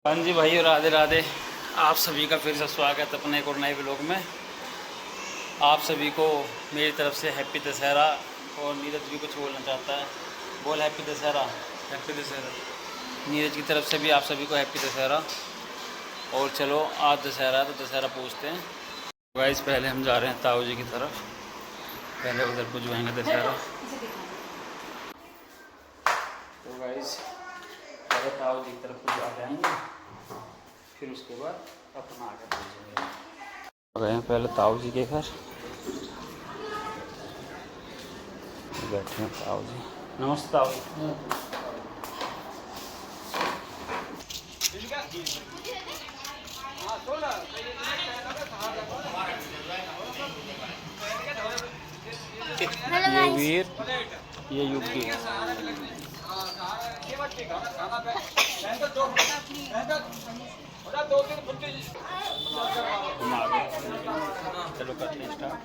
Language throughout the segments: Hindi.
हाँ जी भाई, राधे राधे। आप सभी का फिर से स्वागत अपने एक और नए व्लॉग में। आप सभी को मेरी तरफ से हैप्पी दशहरा। और नीरज भी कुछ बोलना चाहता है, बोल हैप्पी दशहरा। हैप्पी दशहरा। नीरज की तरफ से भी आप सभी को हैप्पी दशहरा। और चलो, आज दशहरा है तो दशहरा पूछते हैं। गाइस, पहले हम जा रहे हैं ताऊ जी की तरफ, पहले उधर पुजवाएंगे दशहरा। तो गाइस, पहले ताऊ जी की तरफ पुजवा जाएंगे, फिर उसके बाद अपना आगे पहुँचेंगे। गए हैं पहले ताऊ जी के घर, बैठे हैं ताऊ जी। नमस्ते ताऊ जी। ये वीर, ये युगी। हम आगे चलो करते हैं स्टार्ट।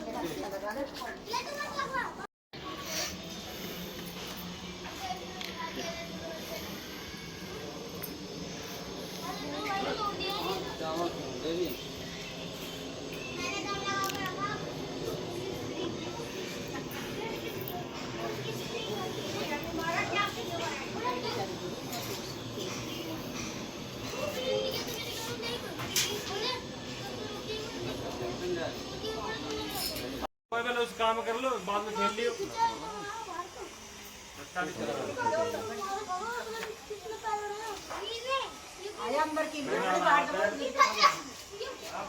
पहले उस काम कर लो, बाद में खेल लियो।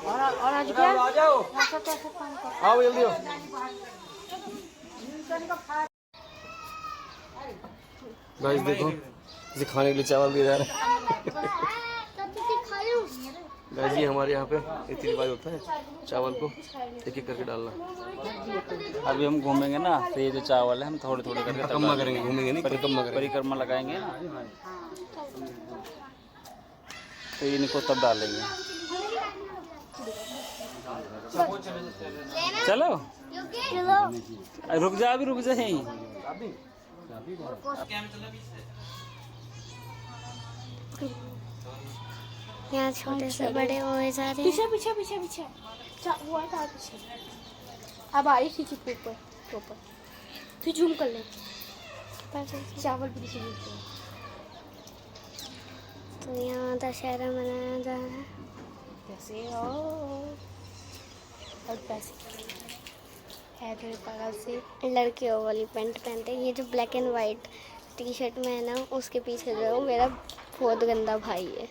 और आज क्या आ जाओ, आओ जल्दी हो। गाइस देखो, इसे खाने के लिए चावल दिए जा रहे हैं। गाइस ये हमारे यहाँ पे रीति रिवाज होता है, चावल को एक एक करके डालना। अभी हम घूमेंगे ना, तो ये जो चावल है हम थोड़े थोड़े करके परिक्रमा करेंगे, घूमेंगे नहीं, परिक्रमा करेंगे। परिक्रमा लगाएंगे ना, तो इनको तब डालेंगे। चलो रुक जा, अभी रुक जा यहीं। यहाँ छोटे से बड़े हुए जा रहे हैं। पीछे पीछे पीछे पीछे वो था पीछे। अब आ रही थी चिप ऊपर तू जूम कर ले। चावल भी पीछे मिलते हैं। तो यहाँ दशहरा मनाया जा रहा है। कैसे हो और पैसे है मेरे पास से। लड़कियों वाली पैंट पहनते हैं। ये जो black and white T shirt में है ना, उसके पीछे जो मेरा बहुत गंदा भाई है।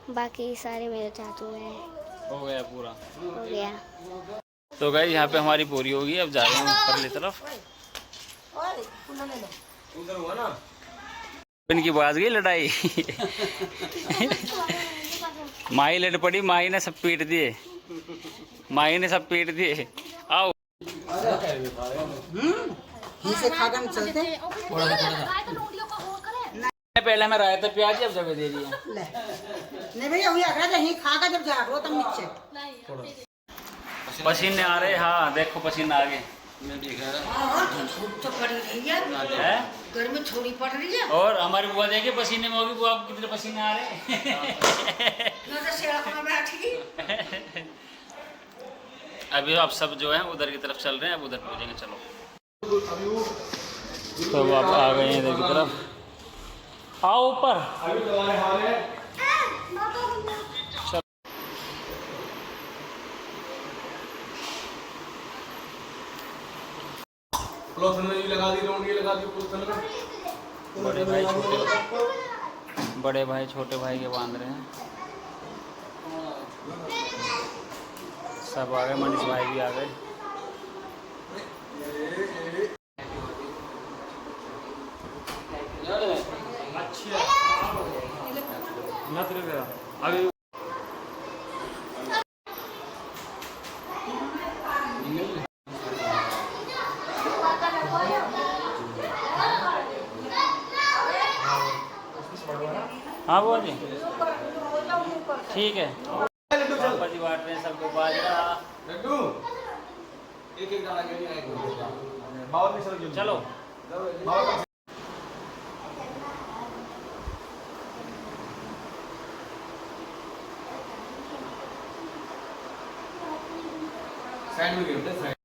बाकी सारे मेरे चाचू हैं। हो गया पूरा, हो गया। तो गाइस यहाँ पे हमारी पूरी होगी। अब जा रहे हैं ऊपर की तरफ। इनकी बाज गई लड़ाई। माही लड़ पड़ी, माही ने सब पीट दिए, माही ने सब पीट दिए। आओ चलते पहले मैं रायता प्याज, अब जगह दे रही है। नहीं भैया वही अगला ही खागा जब जागो तब नीचे पसीने आ रहे। हाँ देखो पसीना आ गए। धूप तो पड़ रही है, गर्मी थोड़ी पड़ रही है। और हमारी बुआ देखिए पसीने में होगी। बुआ को कितने पसीने आ रहे हैं। में बैठी। अभी आप सब जो है उधर की तरफ चल रहे हैं, अब उधर पहुंचेंगे। चलो, तो अब आप आ गए हैं इधर की तरफ। आओ ऊपर। बड़े भाई छोटे भाई के बांध रहे हैं। सब आ गए, मनीष भाई भी आ गए। अभी हाँ बुआ जी ठीक है। बाजी बांट रहे हैं सबको बाजरा। चलो साइड में गिरते हैं, साइड।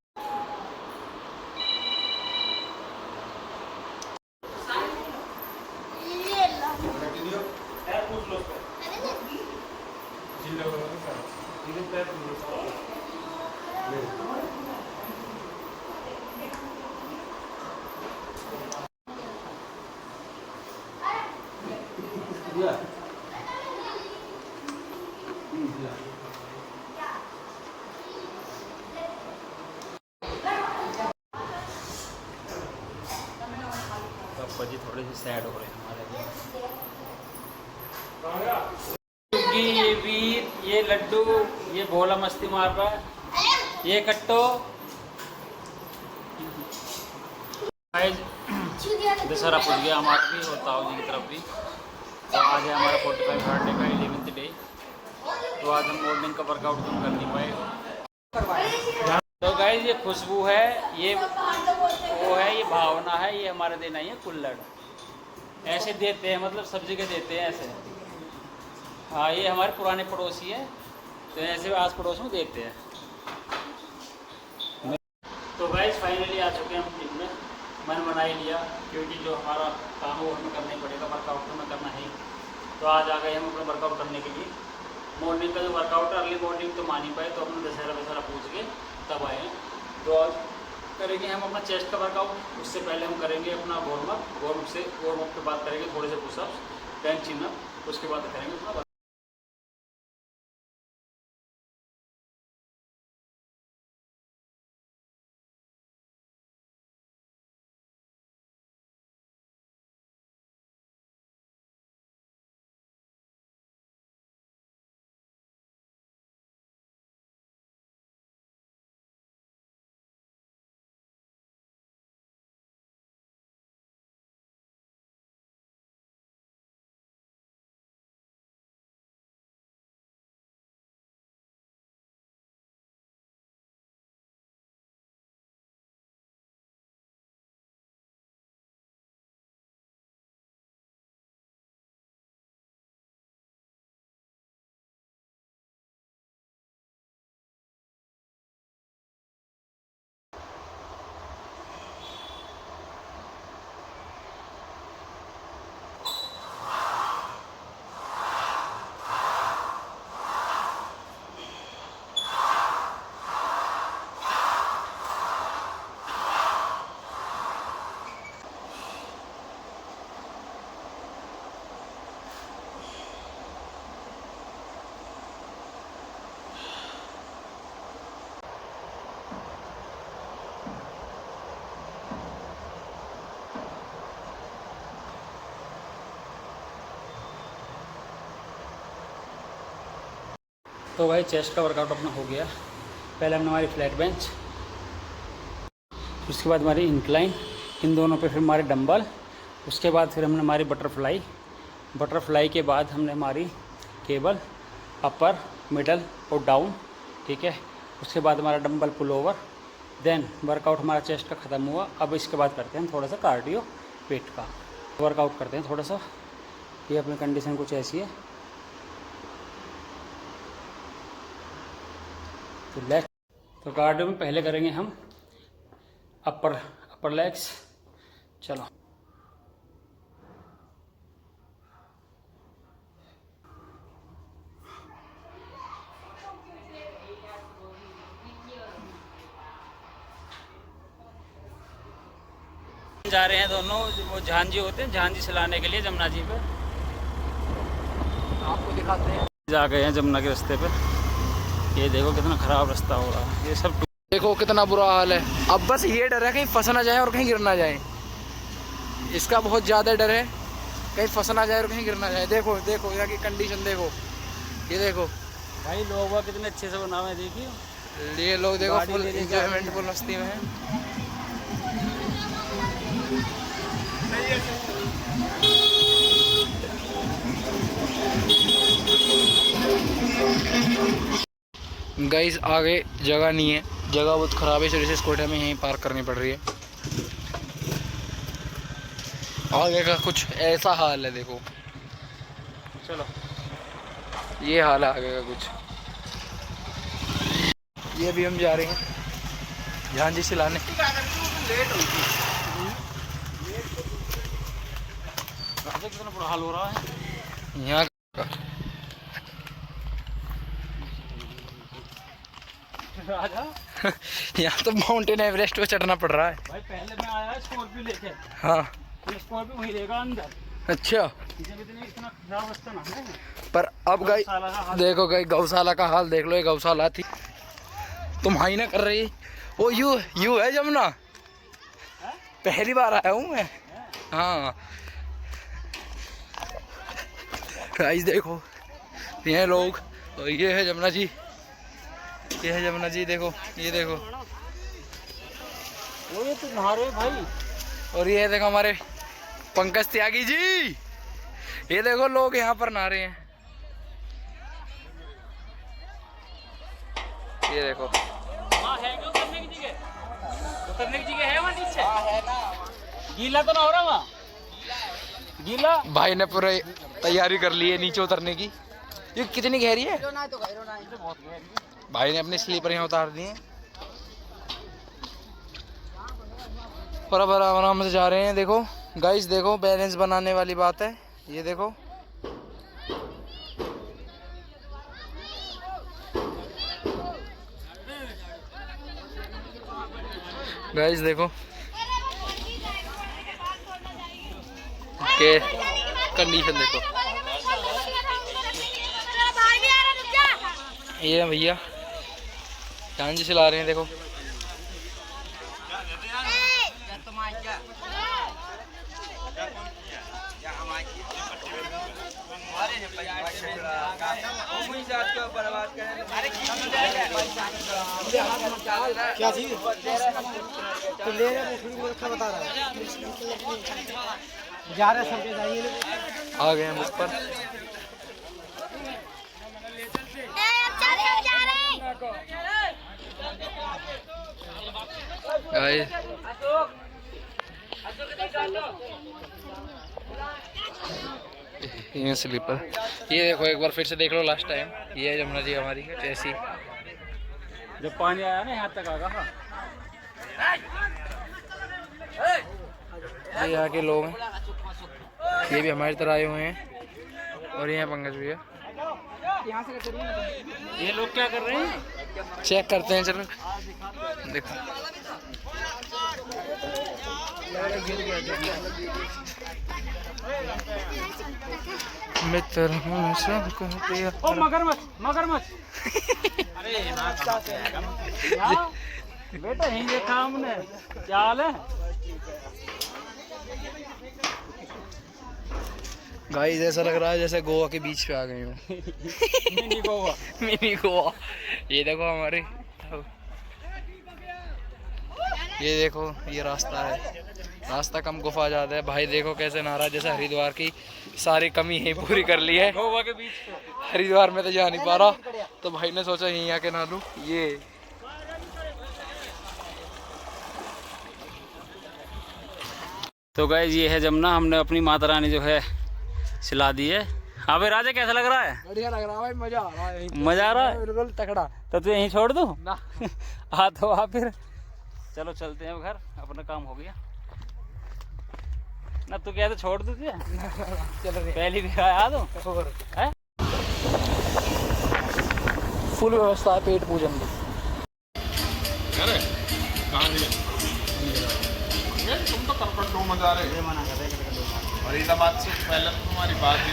पापा जी थोड़े से सैड हो रहे हैं हमारे लिए, क्योंकि ये वीर, ये लड्डू, ये भोला मस्ती मार रहा है, ये कट्टो दशहरा पूछ गया हमारा भी, होता हो जी की तरफ भी। तो आज है हमारा 45 बर्थडे का 11th डे। तो आज हम मॉर्निंग का वर्कआउट तो कर नहीं पाए। तो गाइस ये खुशबू है, ये वो है, ये भावना है, ये हमारे देना ही है कुल्हड़। ऐसे देते हैं, मतलब सब जगह देते हैं ऐसे। हाँ ये हमारे पुराने पड़ोसी हैं, तो ऐसे आस पड़ोस में देते हैं। तो गाइस फाइनली आ चुके हैं हम जिम में। मन बना ही लिया, क्योंकि जो हमारा काम वो हमें करना ही पड़ेगा, वर्कआउट तो हमें करना है। तो आज आ गए हम अपना वर्कआउट करने के लिए। मॉर्निंग का जो वर्कआउट है, अर्ली मॉर्निंग तो मान ही पाए, तो अपने दशहरा पूछ के तब आए हैं। तो आज करेंगे हम अपना चेस्ट का वर्कआउट। उससे पहले हम करेंगे अपना वार्म अप के बाद करेंगे थोड़े से पुशअप्स, बेंच चिन अप, उसके बाद करेंगे अपना। तो भाई चेस्ट का वर्कआउट अपना हो गया। पहले हमने हमारी फ्लैट बेंच, उसके बाद हमारी इंक्लाइन, इन दोनों पे फिर हमारे डंबल, उसके बाद फिर हमने हमारी बटरफ्लाई के बाद हमने हमारी केबल, अपर, मिडल और डाउन, ठीक है। उसके बाद हमारा dumbbell pull over. Then workout हमारा चेस्ट का ख़त्म हुआ। अब इसके बाद करते हैं थोड़ा सा कार्डियो पेट का वर्कआउट करते हैं थोड़ा सा। ये अपनी कंडीशन कुछ ऐसी है। तो लेग, तो कार्डियो में पहले करेंगे हम अपर लेग्स। चलो जा रहे हैं दोनों, वो झांझी होते हैं, झांझी चलाने के लिए जमुना जी पे। आपको दिखाते हैं। जा गए हैं जमुना के रास्ते पे। ये देखो कितना ख़राब रास्ता हो रहा है, ये सब देखो कितना बुरा हाल है। अब बस ये डर है कहीं फंस ना जाए और कहीं गिर ना जाए, इसका बहुत ज़्यादा डर है, कहीं फंस ना जाए और कहीं गिर ना जाए। देखो देखो यहाँ की कंडीशन देखो, ये देखो भाई लोग कितने अच्छे से बना हुए हैं, देखिए ये लोग देखो फुल एंजॉयमेंट फुल मस्ती में है। गाइस आगे जगह नहीं है, जगह बहुत ख़राब है, इस वजह से स्कूटर हमें यहीं पार्क करनी पड़ रही है। आगे का कुछ ऐसा हाल है, देखो चलो ये हाल है आगे का कुछ। ये भी हम जा रहे हैं झांझी सिलाने। कितना बुरा हाल हो रहा है यहाँ राजा। यहाँ तो माउंटेन एवरेस्ट पे चढ़ना पड़ रहा है भाई पहले मैं आया स्कॉर्पियो लेके, हाँ। तो स्कॉर्पियो वहीं रहेगा अंदर। अच्छा, जब इतना खराब रास्ता ना है। पर अब गई देखो गई गौशाला का हाल देख लो। ये गौशाला थी, तुम हाई ना कर रही। वो यू है जमुना, पहली बार आया हूँ मैं। हाँ गाइस देखो ये लोग, और ये है जमुना जी, ये है जमुना जी। देखो ये देखो, वो ये तो नहा रहे भाई। और ये देखो हमारे पंकज त्यागी जी। ये देखो लोग यहाँ पर नहा रहे हैं। ये देखो हाँ है क्यों करने की जगह, तो करने की जगह है वहाँ नीचे। हाँ है ना, गीला तो ना हो रहा वहाँ, गीला। भाई ने पूरे तैयारी कर ली है नीचे उतरने की। ये कितनी गहरी है? भाई ने अपने स्लीपर यहाँ उतार दिए और अब आराम से जा रहे हैं। देखो गाइस देखो, बैलेंस बनाने वाली बात है। ये देखो गाइस देखो के कंडीशन देखो। ये भैया झांझी चला रहे हैं। देखो क्या चीज तो ले रहे रखा बता रहा है, जा रहे सबके जाइए। आ गए हम उस पर। ये स्लीपर, ये देखो एक बार फिर से देख लो लास्ट टाइम। ये है जमुना जी हमारी कैसी, जब पानी आया ना यहाँ तक आ गया। ये यहाँ के लोग हैं, ये भी हमारी तरह आए हुए हैं। और ये हैं पंकज भैया। ये लोग क्या कर रहे हैं, चेक करते हैं। चलो देखो मित्र हूँ सबको दिया। ओ मगरमच्छ मगरमच्छ। अरे बेटा यही देखा हमने, क्या हाल है। गाइस ऐसा लग रहा है जैसे गोवा के बीच पे आ गए हो। मिनी गोवा। मिनी गोवा। ये देखो हमारे, ये देखो ये रास्ता है, रास्ता कम गुफा ज्यादा है। भाई देखो कैसे नारा, जैसे हरिद्वार की सारी कमी यहीं पूरी कर ली है। गोवा के बीच पे। हरिद्वार में तो जा नहीं पा रहा, तो भाई ने सोचा यहीं आके नहा लूं। ये तो गाइस ये है जमुना, हमने अपनी माता रानी जो है सिला दी है। हाँ भाई राजा कैसा लग रहा है? बढ़िया लग रहा है भाई, मजा आ रहा है। मजा आ रहा है बिल्कुल तगड़ा। तो तू यहीं छोड़ दूँ ना आ तो आ फिर चलो चलते हैं घर, अपना काम हो गया ना। तू क्या तो छोड़ दू तुझे चल रहे पहली भी आया तो है। फुल व्यवस्था है पेट पूजन की। तुम तो करकट दो मजा रहे फरीदाबाद से पहले तो तुम्हारी बात ही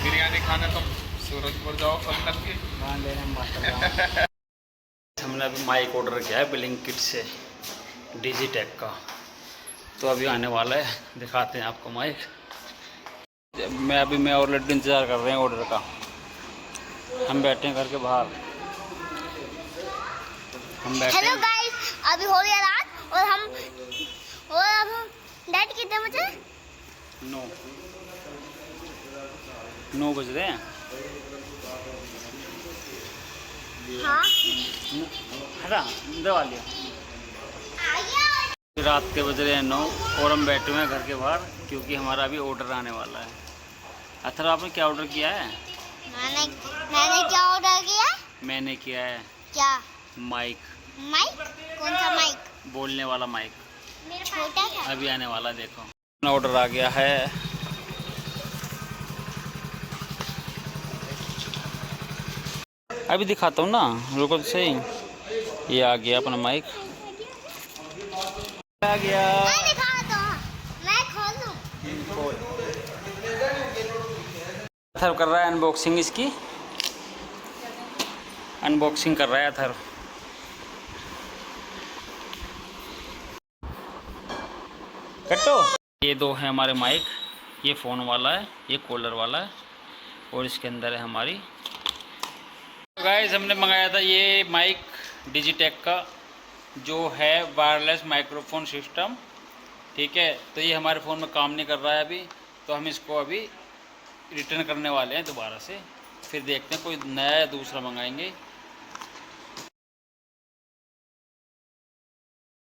बिरयानी खाने तुम सूरजपुर जाओ कल तक के। हमने अभी माइक ऑर्डर किया है ब्लिंकिट से, डिजिटेक का, तो अभी आने वाला है, दिखाते हैं आपको माइक। मैं और लड्डू इंतज़ार कर रहे हैं ऑर्डर का। हम बैठे हैं घर के बाहर, हम बैठे हेलो हैं। गाइस, अभी हो गया रात और अब हम डेट कितने बजे? 9 बज रहे हैं। हाँ हटा दबा लिया। रात के बज रहे हैं 9 और हम बैठे हुए हैं घर के बाहर, क्योंकि हमारा अभी ऑर्डर आने वाला है। अथर आपने क्या ऑर्डर किया है? मैंने क्या ऑर्डर किया? मैंने किया है क्या? माइक। माइक? कौन सा माइक? बोलने वाला माइक छोटा सा। अभी आने वाला, देखो ऑर्डर आ गया है। अभी दिखाता हूँ ना, रुको तो सही। ये आ गया अपना माइक, आ गया। मैं दिखा दो, मैं खोल दूँ। अथर्व कर रहा है अनबॉक्सिंग, इसकी अनबॉक्सिंग कर रहा है अथर्व। कट्टो, ये दो है हमारे माइक, ये फ़ोन वाला है, ये कॉलर वाला है, और इसके अंदर है हमारी। गाइस हमने मंगाया था ये माइक डिजिटेक का, जो है वायरलेस माइक्रोफोन सिस्टम, ठीक है। तो ये हमारे फ़ोन में काम नहीं कर रहा है अभी, तो हम इसको अभी रिटर्न करने वाले हैं दोबारा से। फिर देखते हैं कोई नया या दूसरा मंगाएंगे।